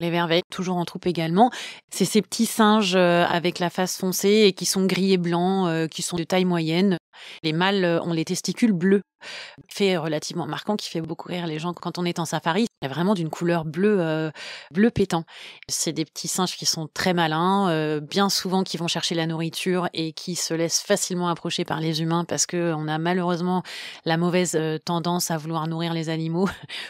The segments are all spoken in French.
Les merveilles, toujours en troupe également. C'est ces petits singes avec la face foncée et qui sont gris et blancs, qui sont de taille moyenne. Les mâles ont les testicules bleus. Fait relativement marquant qui fait beaucoup rire les gens quand on est en safari. Il est vraiment d'une couleur bleu pétant. C'est des petits singes qui sont très malins, bien souvent qui vont chercher la nourriture et qui se laissent facilement approcher par les humains parce que on a malheureusement la mauvaise tendance à vouloir nourrir les animaux,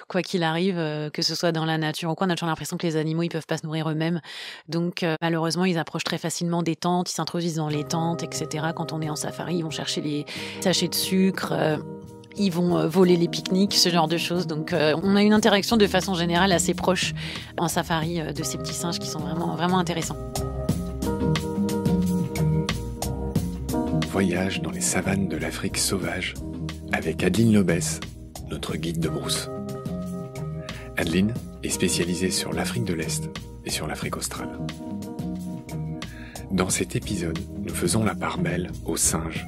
quoi qu'il arrive, que ce soit dans la nature ou quoi. On a toujours l'impression que les animaux ils peuvent pas se nourrir eux-mêmes. Donc malheureusement ils approchent très facilement des tentes, ils s'introduisent dans les tentes, etc. Quand on est en safari, ils vont chercher les sachets de sucre. Ils vont voler les pique-niques, ce genre de choses. Donc, on a une interaction de façon générale assez proche en safari de ces petits singes qui sont vraiment, vraiment intéressants. Voyage dans les savanes de l'Afrique sauvage avec Adeline Lobès, notre guide de brousse. Adeline est spécialisée sur l'Afrique de l'Est et sur l'Afrique australe. Dans cet épisode, nous faisons la part belle aux singes.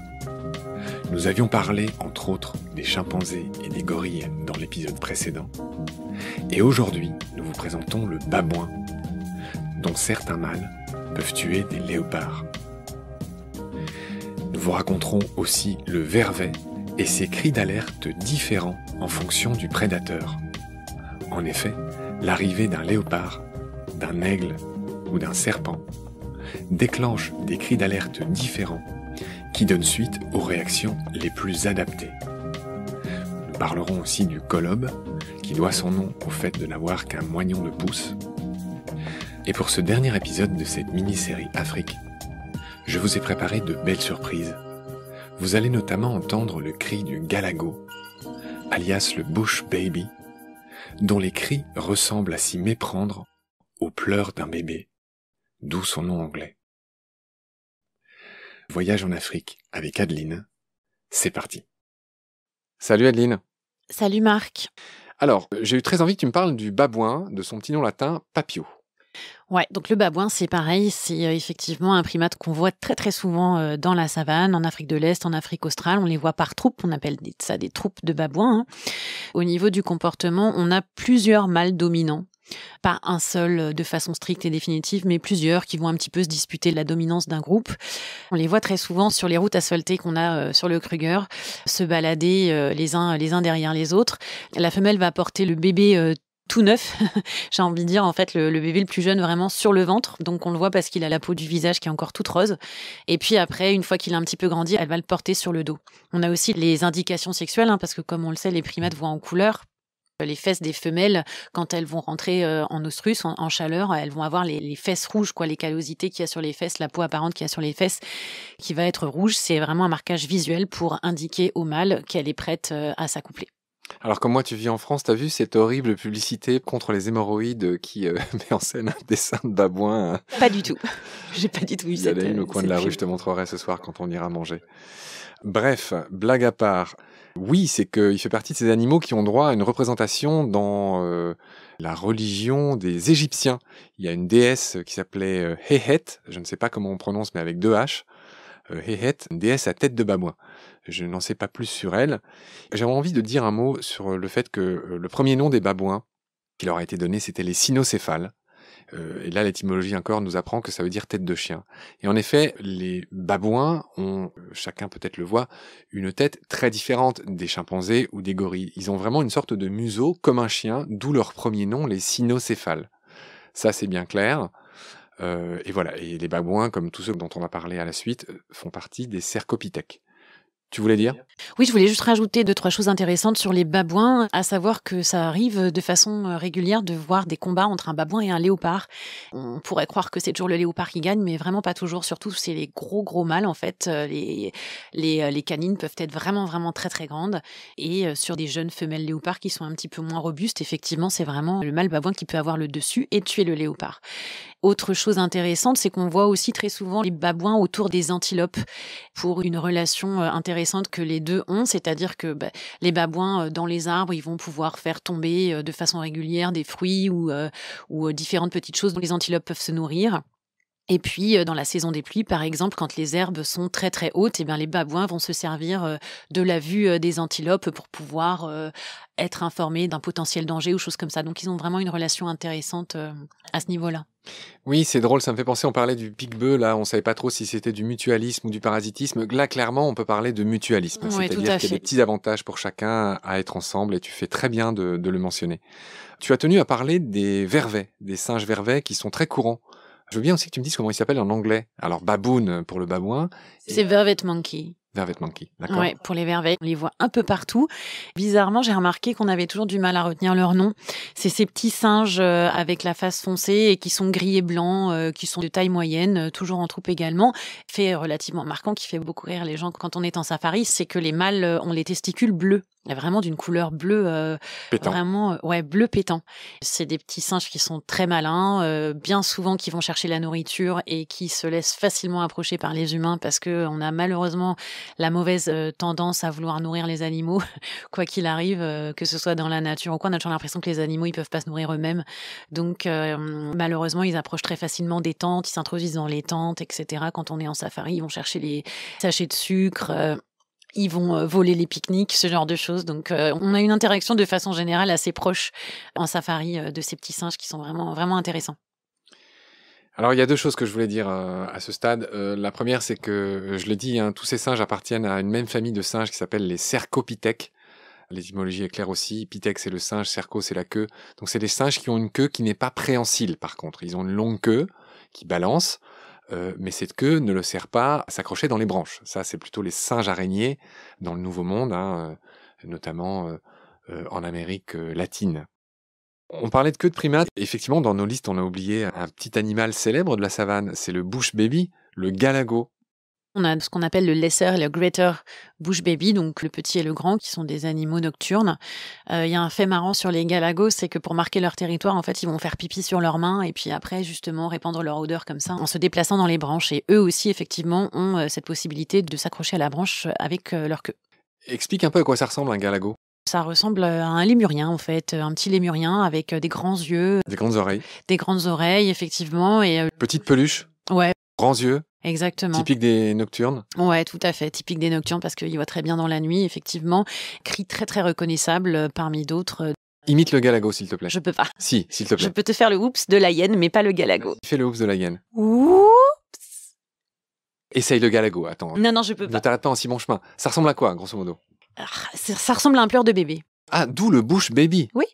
Nous avions parlé, entre autres, des chimpanzés et des gorilles dans l'épisode précédent. Et aujourd'hui, nous vous présentons le babouin, dont certains mâles peuvent tuer des léopards. Nous vous raconterons aussi le vervet et ses cris d'alerte différents en fonction du prédateur. En effet, l'arrivée d'un léopard, d'un aigle ou d'un serpent déclenche des cris d'alerte différents qui donne suite aux réactions les plus adaptées. Nous parlerons aussi du colobe, qui doit son nom au fait de n'avoir qu'un moignon de pouce. Et pour ce dernier épisode de cette mini-série Afrique, je vous ai préparé de belles surprises. Vous allez notamment entendre le cri du galago, alias le bush baby, dont les cris ressemblent à s'y méprendre aux pleurs d'un bébé, d'où son nom anglais. Voyage en Afrique avec Adeline, c'est parti. Salut Adeline. Salut Marc. Alors, j'ai eu très envie que tu me parles du babouin, de son petit nom latin Papio. Ouais, donc le babouin, c'est pareil, c'est effectivement un primate qu'on voit très très souvent dans la savane, en Afrique de l'Est, en Afrique australe. On les voit par troupes, on appelle ça des troupes de babouins. Hein. Au niveau du comportement, on a plusieurs mâles dominants. Pas un seul de façon stricte et définitive, mais plusieurs qui vont un petit peu se disputer la dominance d'un groupe. On les voit très souvent sur les routes asphaltées qu'on a sur le Kruger, se balader les uns derrière les autres. La femelle va porter le bébé tout neuf, j'ai envie de dire, en fait, le bébé le plus jeune vraiment sur le ventre. Donc, on le voit parce qu'il a la peau du visage qui est encore toute rose. Et puis après, une fois qu'il a un petit peu grandi, elle va le porter sur le dos. On a aussi les indications sexuelles, hein, parce que comme on le sait, les primates voient en couleur. Les fesses des femelles, quand elles vont rentrer en oestrus, en chaleur, elles vont avoir les fesses rouges, quoi, les callosités qu'il y a sur les fesses, la peau apparente qu'il y a sur les fesses, qui va être rouge. C'est vraiment un marquage visuel pour indiquer au mâle qu'elle est prête à s'accoupler. Alors comme moi tu vis en France, t'as vu cette horrible publicité contre les hémorroïdes qui met en scène un dessin de babouin Pas du tout. J'ai pas du tout vu cette. Il y en a une au coin de la rue, je te montrerai ce soir quand on ira manger. Bref, blague à part. Oui, c'est qu'il fait partie de ces animaux qui ont droit à une représentation dans la religion des Égyptiens. Il y a une déesse qui s'appelait Héhet, je ne sais pas comment on prononce, mais avec 2 H. Héhet, une déesse à tête de babouin. Je n'en sais pas plus sur elle. J'avais envie de dire un mot sur le fait que le premier nom des babouins qui leur a été donné, c'était les cynocéphales. Et là, l'étymologie encore nous apprend que ça veut dire tête de chien. Et en effet, les babouins ont, chacun peut-être le voit, une tête très différente des chimpanzés ou des gorilles. Ils ont vraiment une sorte de museau comme un chien, d'où leur premier nom, les cynocéphales. Ça, c'est bien clair. Et voilà. Et les babouins, comme tous ceux dont on va parler à la suite, font partie des cercopithèques. Tu voulais dire ? Oui, je voulais juste rajouter 2-3 choses intéressantes sur les babouins, à savoir que ça arrive de façon régulière de voir des combats entre un babouin et un léopard. On pourrait croire que c'est toujours le léopard qui gagne, mais vraiment pas toujours. Surtout, c'est les gros mâles, en fait. Les canines peuvent être vraiment, vraiment très, très grandes. Et sur des jeunes femelles léopards qui sont un petit peu moins robustes, effectivement, c'est vraiment le mâle babouin qui peut avoir le dessus et tuer le léopard. Autre chose intéressante, c'est qu'on voit aussi très souvent les babouins autour des antilopes pour une relation intéressante que les deux ont, c'est-à-dire que les babouins dans les arbres, ils vont pouvoir faire tomber de façon régulière des fruits ou différentes petites choses dont les antilopes peuvent se nourrir. Et puis, dans la saison des pluies, par exemple, quand les herbes sont très, très hautes, eh bien, les babouins vont se servir, de la vue, des antilopes pour pouvoir, être informés d'un potentiel danger ou choses comme ça. Donc ils ont vraiment une relation intéressante, à ce niveau-là. Oui, c'est drôle, ça me fait penser, on parlait du pique-bœuf, là, on savait pas trop si c'était du mutualisme ou du parasitisme. Là, clairement, on peut parler de mutualisme. Ouais, tout C'est-à-dire à qu'il y a des fait. petits avantages pour chacun à être ensemble et tu fais très bien de le mentionner. Tu as tenu à parler des vervets, des singes vervets qui sont très courants. Je veux bien aussi que tu me dises comment ils s'appellent en anglais. Alors, baboon pour le babouin C'est et Vervet Monkey. vervet monkey, d'accord? Ouais, pour les verveilles, on les voit un peu partout. Bizarrement, j'ai remarqué qu'on avait toujours du mal à retenir leur nom. C'est ces petits singes avec la face foncée et qui sont gris et blancs, qui sont de taille moyenne, toujours en troupe également. Fait relativement marquant, qui fait beaucoup rire les gens quand on est en safari, c'est que les mâles ont les testicules bleus. Il y a vraiment d'une couleur bleue, Pétant. vraiment, ouais, bleu pétant. C'est des petits singes qui sont très malins, bien souvent qui vont chercher la nourriture et qui se laissent facilement approcher par les humains parce que on a malheureusement la mauvaise tendance à vouloir nourrir les animaux, quoi qu'il arrive, que ce soit dans la nature ou quoi. On a toujours l'impression que les animaux, ils peuvent pas se nourrir eux-mêmes. Donc, malheureusement, ils approchent très facilement des tentes, ils s'introduisent dans les tentes, etc. Quand on est en safari, ils vont chercher les sachets de sucre, ils vont voler les pique-niques, ce genre de choses. Donc, on a une interaction de façon générale assez proche en safari de ces petits singes qui sont vraiment, vraiment intéressants. Alors, il y a deux choses que je voulais dire à ce stade. La première, c'est que, je le dis, hein, tous ces singes appartiennent à une même famille de singes qui s'appelle les cercopithèques. L'étymologie est claire aussi. Pithèque, c'est le singe, cerco, c'est la queue. Donc, c'est des singes qui ont une queue qui n'est pas préhensile, par contre. Ils ont une longue queue qui balance, mais cette queue ne le sert pas à s'accrocher dans les branches. Ça, c'est plutôt les singes araignées dans le Nouveau Monde, hein, notamment en Amérique latine. On parlait de queue de primate. Effectivement, dans nos listes, on a oublié un petit animal célèbre de la savane. C'est le bush baby, le galago. On a ce qu'on appelle le lesser et le greater bush baby, donc le petit et le grand, qui sont des animaux nocturnes. Il y a un fait marrant sur les galagos, c'est que pour marquer leur territoire, en fait, ils vont faire pipi sur leurs mains et puis après, justement, répandre leur odeur comme ça en se déplaçant dans les branches. Et eux aussi, effectivement, ont cette possibilité de s'accrocher à la branche avec leur queue. Explique un peu à quoi ça ressemble un galago. Ça ressemble à un lémurien, en fait, un petit lémurien avec des grands yeux, Des grandes oreilles, des grandes oreilles, effectivement. Et petites peluches, ouais, grands yeux, exactement. typique des nocturnes. Ouais, tout à fait. Typique des nocturnes parce qu'il voit très bien dans la nuit, effectivement. Cri très, très reconnaissable parmi d'autres. Imite le galago, s'il te plaît. Je peux pas. Si, s'il te Je plaît. peux te faire le oups de la hyène, mais pas le galago. Fais le ouf de la hyène. Oups. Essaye le galago, attends. Non, non, je peux Ne pas. t'arrête pas en si bon chemin. Ça ressemble à quoi, grosso modo? Ah, ça ressemble à un pleur de bébé. Ah, d'où le bush baby. Oui.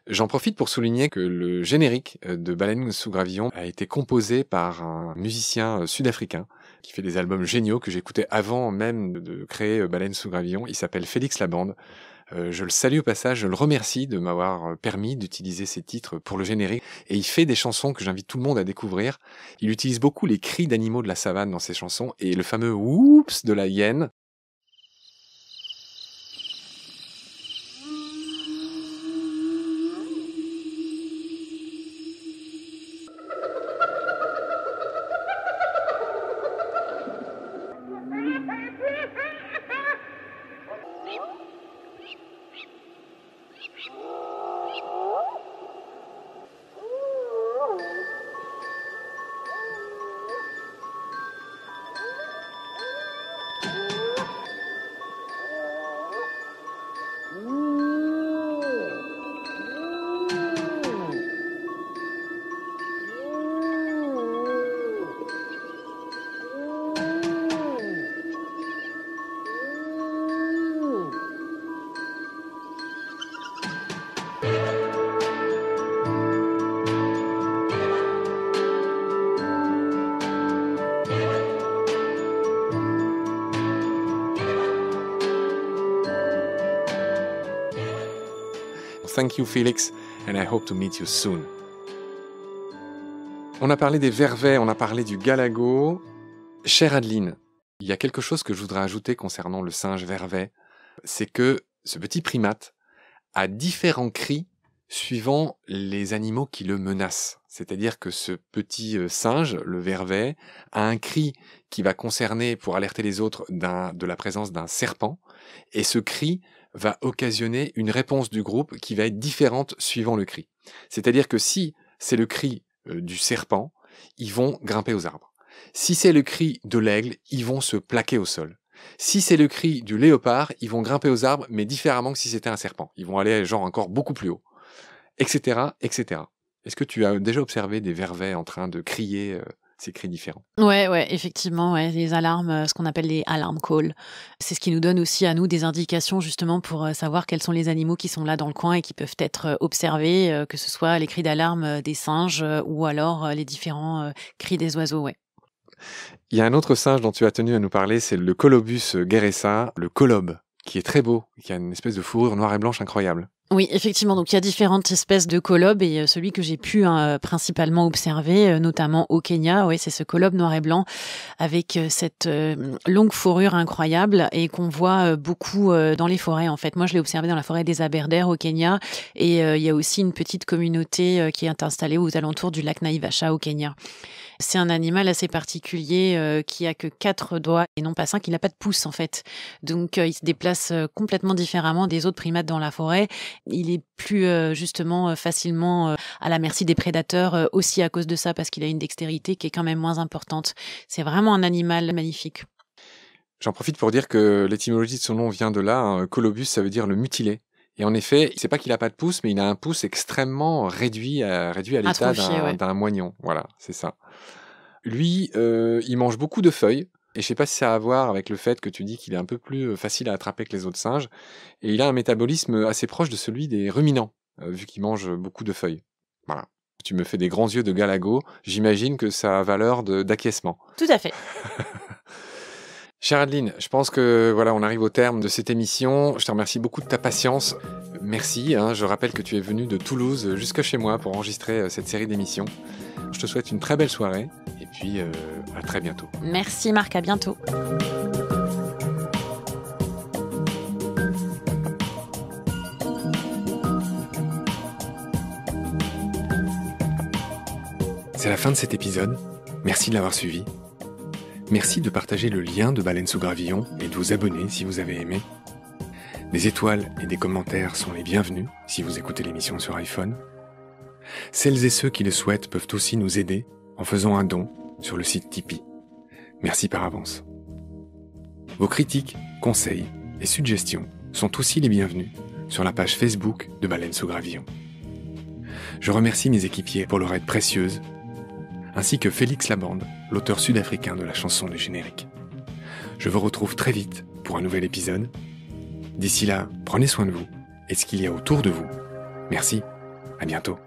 J'en profite pour souligner que le générique de Baleine sous gravillon a été composé par un musicien sud-africain qui fait des albums géniaux que j'écoutais avant même de créer Baleine sous gravillon. Il s'appelle Félix Labande. Je le salue au passage, je le remercie de m'avoir permis d'utiliser ces titres pour le générique. Et il fait des chansons que j'invite tout le monde à découvrir. Il utilise beaucoup les cris d'animaux de la savane dans ses chansons et le fameux oups de la hyène. Thank you, Felix, and I hope to meet you soon. On a parlé des vervets, on a parlé du galago. Chère Adeline, il y a quelque chose que je voudrais ajouter concernant le singe vervet. C'est que ce petit primate a différents cris suivant les animaux qui le menacent. C'est-à-dire que ce petit singe, le vervet, a un cri qui va concerner, pour alerter les autres, de la présence d'un serpent. Et ce cri va occasionner une réponse du groupe qui va être différente suivant le cri. C'est-à-dire que si c'est le cri du serpent, ils vont grimper aux arbres. Si c'est le cri de l'aigle, ils vont se plaquer au sol. Si c'est le cri du léopard, ils vont grimper aux arbres, mais différemment que si c'était un serpent. Ils vont aller genre encore beaucoup plus haut, etc., etc. Est-ce que tu as déjà observé des vervets en train de crier ces cris différents? Ouais, effectivement, ouais, les alarmes, ce qu'on appelle les alarm calls. C'est ce qui nous donne aussi à nous des indications justement pour savoir quels sont les animaux qui sont là dans le coin et qui peuvent être observés, que ce soit les cris d'alarme des singes ou alors les différents cris des oiseaux, ouais. Il y a un autre singe dont tu as tenu à nous parler, c'est le Colobus guerresa, le colobe, qui est très beau, qui a une espèce de fourrure noire et blanche incroyable. Oui, effectivement. Donc, il y a différentes espèces de colobes et celui que j'ai pu principalement observer, notamment au Kenya, oui, c'est ce colobe noir et blanc avec cette longue fourrure incroyable et qu'on voit beaucoup dans les forêts. En fait, moi, je l'ai observé dans la forêt des Aberdare au Kenya et il y a aussi une petite communauté qui est installée aux alentours du lac Naivasha au Kenya. C'est un animal assez particulier qui a que 4 doigts et non pas 5. Il n'a pas de pouce en fait. Donc il se déplace complètement différemment des autres primates dans la forêt. Il est plus justement facilement à la merci des prédateurs aussi à cause de ça parce qu'il a une dextérité qui est quand même moins importante. C'est vraiment un animal magnifique. J'en profite pour dire que l'étymologie de son nom vient de là. Hein. Colobus, ça veut dire le mutilé. Et en effet, c'est pas qu'il a pas de pouce, mais il a un pouce extrêmement réduit à l'état Atrophié, d'un moignon. Voilà, c'est ça. Lui, il mange beaucoup de feuilles. Et je sais pas si ça a à voir avec le fait que tu dis qu'il est un peu plus facile à attraper que les autres singes. Et il a un métabolisme assez proche de celui des ruminants, vu qu'il mange beaucoup de feuilles. Voilà. Tu me fais des grands yeux de galago. J'imagine que ça a valeur d'acquiescement. Tout à fait. Chère Adeline, je pense que voilà, on arrive au terme de cette émission. Je te remercie beaucoup de ta patience. Merci. Je rappelle que tu es venu de Toulouse jusque chez moi pour enregistrer cette série d'émissions. Je te souhaite une très belle soirée et puis à très bientôt. Merci Marc, à bientôt. C'est la fin de cet épisode. Merci de l'avoir suivi. Merci de partager le lien de Baleine sous Gravillon et de vous abonner si vous avez aimé. Des étoiles et des commentaires sont les bienvenus si vous écoutez l'émission sur iPhone. Celles et ceux qui le souhaitent peuvent aussi nous aider en faisant un don sur le site Tipeee. Merci par avance. Vos critiques, conseils et suggestions sont aussi les bienvenus sur la page Facebook de Baleine sous Gravillon. Je remercie mes équipiers pour leur aide précieuse, ainsi que Félix Labande, l'auteur sud-africain de la chanson du générique. Je vous retrouve très vite pour un nouvel épisode. D'ici là, prenez soin de vous et de ce qu'il y a autour de vous. Merci, à bientôt.